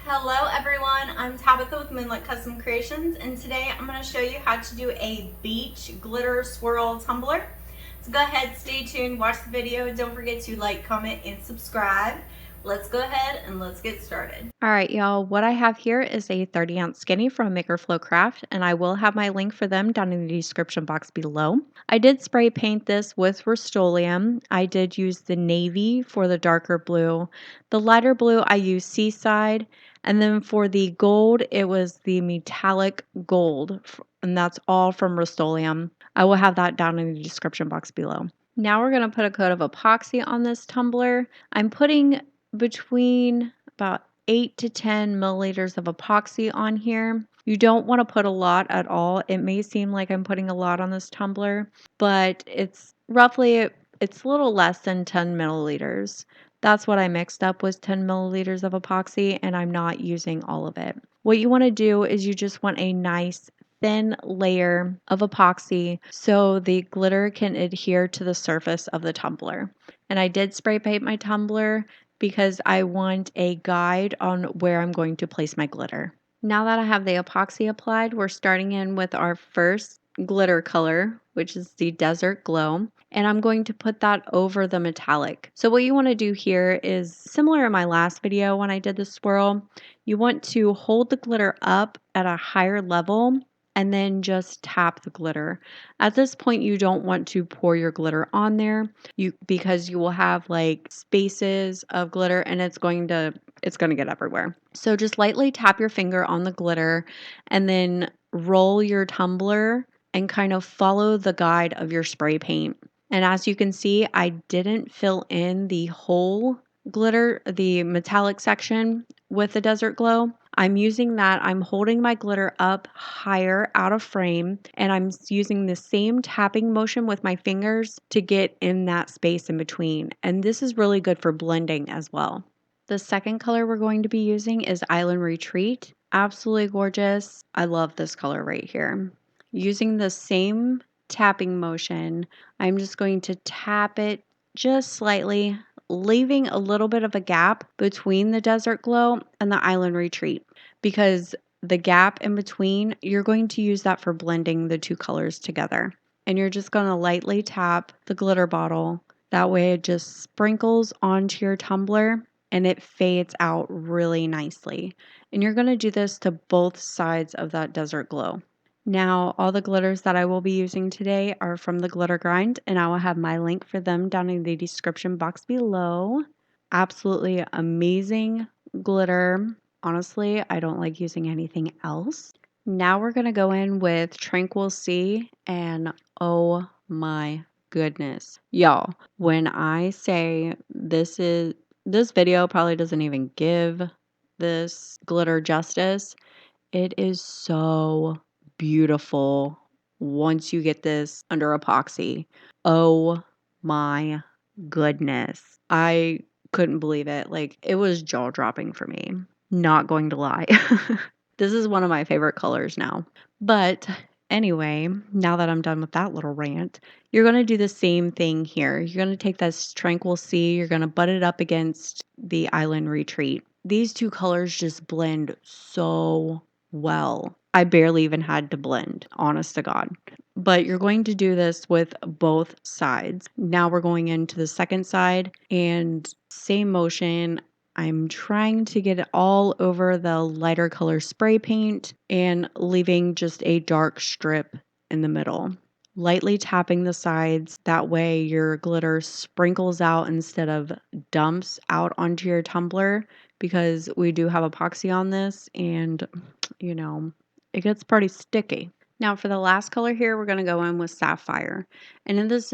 Hello everyone, I'm Tabitha with Moonlight Custom Creations, and today I'm going to show you how to do a beach glitter swirl tumbler. So go ahead, stay tuned, watch the video, don't forget to like, comment, and subscribe. Let's go ahead and let's get started. All right, y'all, what I have here is a 30-ounce skinny from Maker Flow Craft, and I will have my link for them down in the description box below. I did spray paint this with Rustoleum. I did use the navy for the darker blue. The lighter blue, I used Seaside, and then for the gold, it was the metallic gold, and that's all from Rustoleum. I will have that down in the description box below. Now we're going to put a coat of epoxy on this tumbler. I'm putting between about 8 to 10 milliliters of epoxy on here. You don't want to put a lot at all. It may seem like I'm putting a lot on this tumbler, but it's a little less than 10 milliliters. That's what I mixed up was 10 milliliters of epoxy, and I'm not using all of it. What you want to do is you just want a nice thin layer of epoxy so the glitter can adhere to the surface of the tumbler. And I did spray paint my tumbler because I want a guide on where I'm going to place my glitter. Now that I have the epoxy applied, we're starting in with our first glitter color, which is the Desert Glow, and I'm going to put that over the metallic. So what you want to do here is similar in my last video when I did the swirl, you want to hold the glitter up at a higher level and then just tap the glitter. At this point, you don't want to pour your glitter on there because you will have like spaces of glitter and it's going to get everywhere. So just lightly tap your finger on the glitter and then roll your tumbler and kind of follow the guide of your spray paint. And as you can see, I didn't fill in the whole glitter, the metallic section with the Desert Glow. I'm using that. I'm holding my glitter up higher out of frame, and I'm using the same tapping motion with my fingers to get in that space in between. And this is really good for blending as well. The second color we're going to be using is Island Retreat. Absolutely gorgeous. I love this color right here. Using the same tapping motion, I'm just going to tap it just slightly, leaving a little bit of a gap between the Desert Glow and the Island Retreat, because the gap in between, you're going to use that for blending the two colors together. And you're just going to lightly tap the glitter bottle. That way it just sprinkles onto your tumbler and it fades out really nicely. And you're going to do this to both sides of that Desert Glow. Now, all the glitters that I will be using today are from the Glitter Grind, and I will have my link for them down in the description box below. Absolutely amazing glitter. Honestly, I don't like using anything else. Now we're going to go in with Tranquil Sea, and oh my goodness. Y'all, when I say this video probably doesn't even give this glitter justice. It is so beautiful once you get this under epoxy. Oh my goodness. I couldn't believe it. Like, it was jaw-dropping for me. Not going to lie. This is one of my favorite colors now. But anyway, now that I'm done with that little rant, you're going to do the same thing here. You're going to take this Tranquil Sea, you're going to butt it up against the Island Retreat. These two colors just blend so well. I barely even had to blend, honest to God. But you're going to do this with both sides. Now we're going into the second side and same motion. I'm trying to get it all over the lighter color spray paint and leaving just a dark strip in the middle. Lightly tapping the sides. That way your glitter sprinkles out instead of dumps out onto your tumbler, because we do have epoxy on this and, you know, it gets pretty sticky. Now for the last color here, we're going to go in with Sapphire. And then this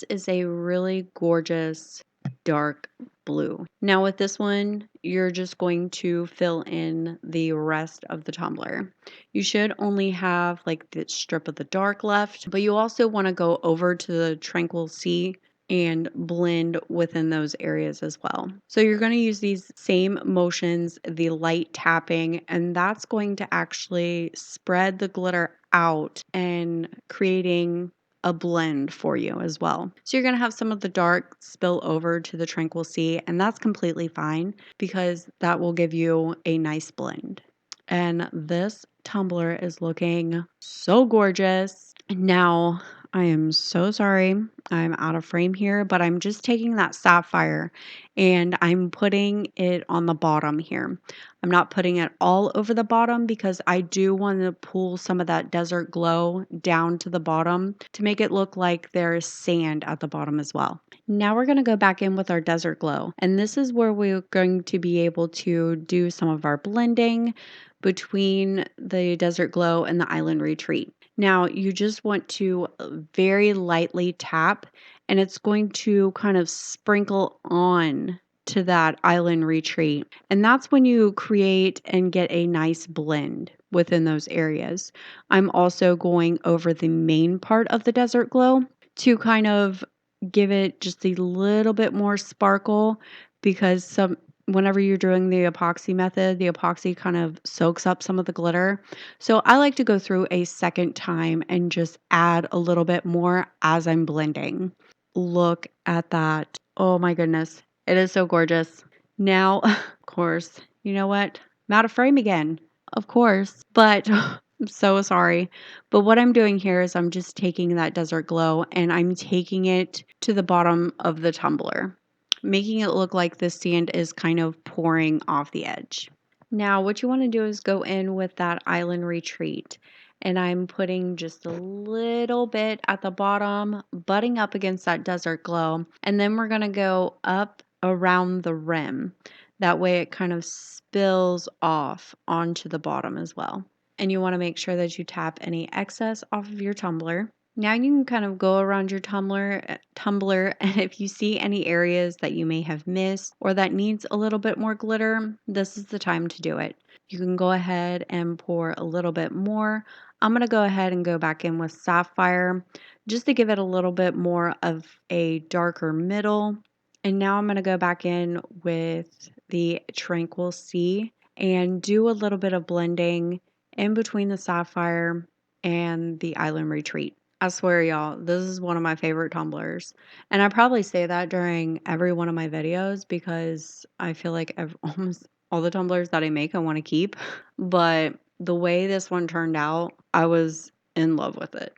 is a really gorgeous dark blue. Now with this one, you're just going to fill in the rest of the tumbler. You should only have like the strip of the dark left, but you also want to go over to the Tranquil Sea and blend within those areas as well. So you're going to use these same motions, the light tapping, and that's going to actually spread the glitter out and creating a blend for you as well. So you're going to have some of the dark spill over to the Tranquil Sea, and that's completely fine because that will give you a nice blend. And this tumbler is looking so gorgeous. Now, I am so sorry I'm out of frame here, but I'm just taking that sapphire and I'm putting it on the bottom here. I'm not putting it all over the bottom because I do want to pull some of that desert glow down to the bottom to make it look like there's sand at the bottom as well. Now we're going to go back in with our desert glow, and this is where we're going to be able to do some of our blending between the desert glow and the island retreat. Now you just want to very lightly tap, and it's going to kind of sprinkle on to that island retreat. And that's when you create and get a nice blend within those areas. I'm also going over the main part of the desert glow to kind of give it just a little bit more sparkle, because whenever you're doing the epoxy method, the epoxy kind of soaks up some of the glitter. So I like to go through a second time and just add a little bit more as I'm blending. Look at that. Oh my goodness. It is so gorgeous. Now, of course, you know what? I'm out of frame again. Of course. But I'm so sorry. But what I'm doing here is I'm just taking that desert glow and I'm taking it to the bottom of the tumbler, making it look like the sand is kind of pouring off the edge. Now, what you want to do is go in with that island retreat. And I'm putting just a little bit at the bottom, butting up against that desert glow. And then we're going to go up around the rim. That way it kind of spills off onto the bottom as well. And you want to make sure that you tap any excess off of your tumbler. Now you can kind of go around your tumbler, and if you see any areas that you may have missed or that needs a little bit more glitter, this is the time to do it. You can go ahead and pour a little bit more. I'm going to go ahead and go back in with Sapphire just to give it a little bit more of a darker middle. And now I'm going to go back in with the Tranquil Sea and do a little bit of blending in between the Sapphire and the Island Retreat. I swear, y'all, this is one of my favorite tumblers. And I probably say that during every one of my videos because I feel like almost all the tumblers that I make I want to keep. But the way this one turned out, I was in love with it.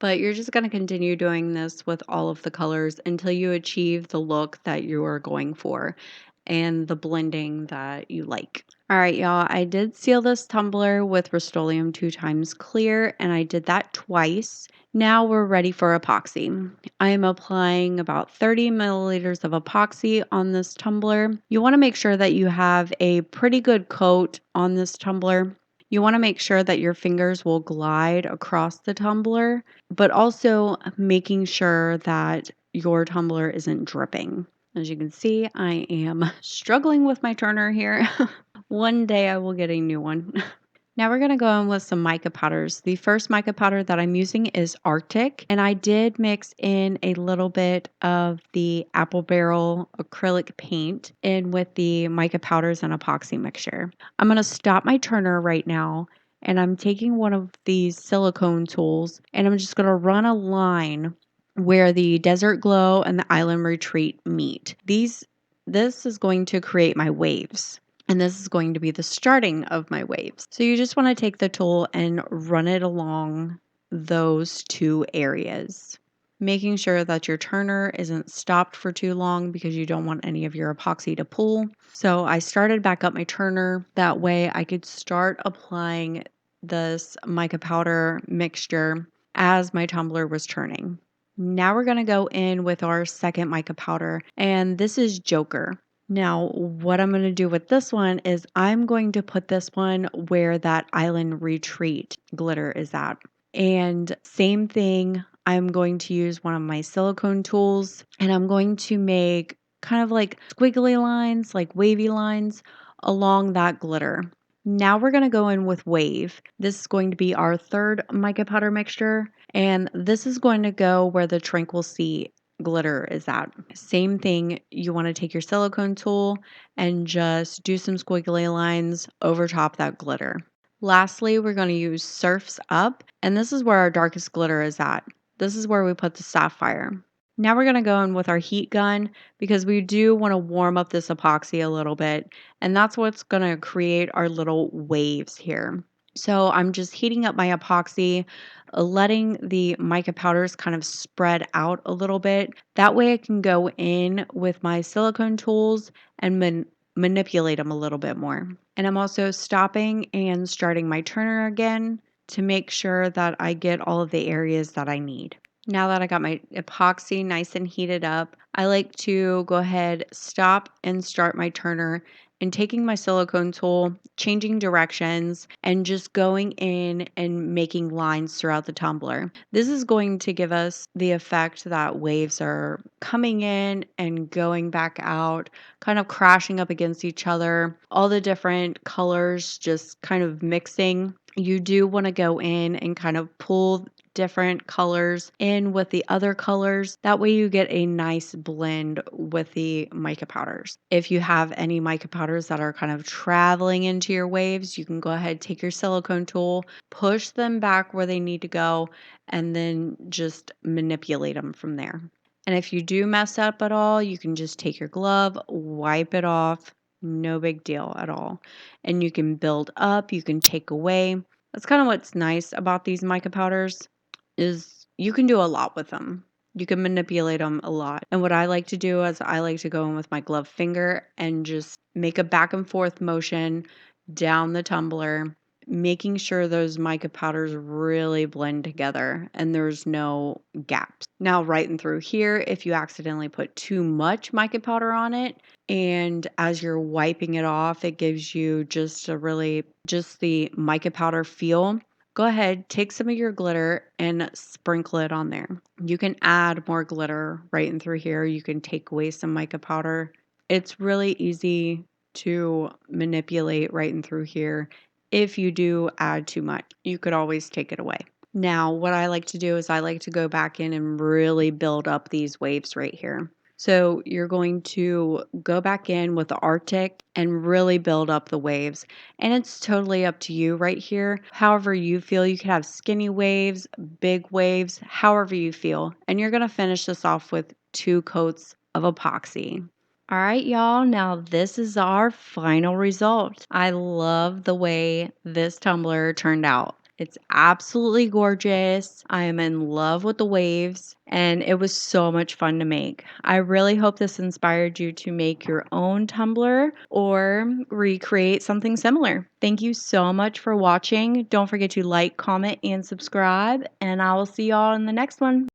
But you're just going to continue doing this with all of the colors until you achieve the look that you are going for and the blending that you like. All right, y'all, I did seal this tumbler with Rustoleum 2x clear, and I did that twice. Now we're ready for epoxy. I am applying about 30 milliliters of epoxy on this tumbler. You want to make sure that you have a pretty good coat on this tumbler. You want to make sure that your fingers will glide across the tumbler, but also making sure that your tumbler isn't dripping. As you can see, I am struggling with my turner here. One day I will get a new one. Now we're going to go in with some mica powders. The first mica powder that I'm using is Arctic, and I did mix in a little bit of the apple barrel acrylic paint in with the mica powders and epoxy mixture. I'm going to stop my turner right now, and I'm taking one of these silicone tools, and I'm just going to run a line where the desert glow and the island retreat meet. This is going to create my waves. And this is going to be the starting of my waves. So you just want to take the tool and run it along those two areas, making sure that your turner isn't stopped for too long because you don't want any of your epoxy to pull. So I started back up my turner. That way I could start applying this mica powder mixture as my tumbler was turning. Now we're going to go in with our second mica powder, and this is Joker. Now, what I'm going to do with this one is I'm going to put this one where that island retreat glitter is at. And same thing, I'm going to use one of my silicone tools, and I'm going to make kind of like squiggly lines, like wavy lines along that glitter. Now we're going to go in with Wave. This is going to be our third mica powder mixture, and this is going to go where the Tranquil Sea glitter is at. Same thing, you want to take your silicone tool and just do some squiggly lines over top that glitter. Lastly, we're going to use Surf's Up, and this is where our darkest glitter is at. this is where we put the Sapphire. Now we're going to go in with our heat gun because we do want to warm up this epoxy a little bit, and that's what's going to create our little waves here. So I'm just heating up my epoxy, letting the mica powders kind of spread out a little bit. That way I can go in with my silicone tools and manipulate them a little bit more. And I'm also stopping and starting my turner again to make sure that I get all of the areas that I need. Now that I got my epoxy nice and heated up, I like to go ahead, stop and start my turner and taking my silicone tool, changing directions, and just going in and making lines throughout the tumbler. This is going to give us the effect that waves are coming in and going back out, kind of crashing up against each other, all the different colors just kind of mixing. You do want to go in and kind of pull different colors in with the other colors. That way you get a nice blend with the mica powders. If you have any mica powders that are kind of traveling into your waves, you can go ahead, take your silicone tool, push them back where they need to go, and then just manipulate them from there. And if you do mess up at all, you can just take your glove, wipe it off. No big deal at all. And you can build up, you can take away. That's kind of what's nice about these mica powders is you can do a lot with them. You can manipulate them a lot. And what I like to do is I like to go in with my glove finger and just make a back and forth motion down the tumbler, making sure those mica powders really blend together and there's no gaps. Now, right and through here, if you accidentally put too much mica powder on it, and as you're wiping it off, it gives you just the mica powder feel. Go ahead, take some of your glitter and sprinkle it on there. You can add more glitter right in through here. You can take away some mica powder. It's really easy to manipulate right in through here. If you do add too much, you could always take it away. Now, what I like to do is I like to go back in and really build up these waves right here. So you're going to go back in with the Arctic and really build up the waves. And it's totally up to you right here. However you feel, you can have skinny waves, big waves, however you feel. And you're going to finish this off with 2 coats of epoxy. All right, y'all. Now this is our final result. I love the way this tumbler turned out. It's absolutely gorgeous. I am in love with the waves, and it was so much fun to make. I really hope this inspired you to make your own tumbler or recreate something similar. Thank you so much for watching. Don't forget to like, comment, and subscribe, and I will see y'all in the next one.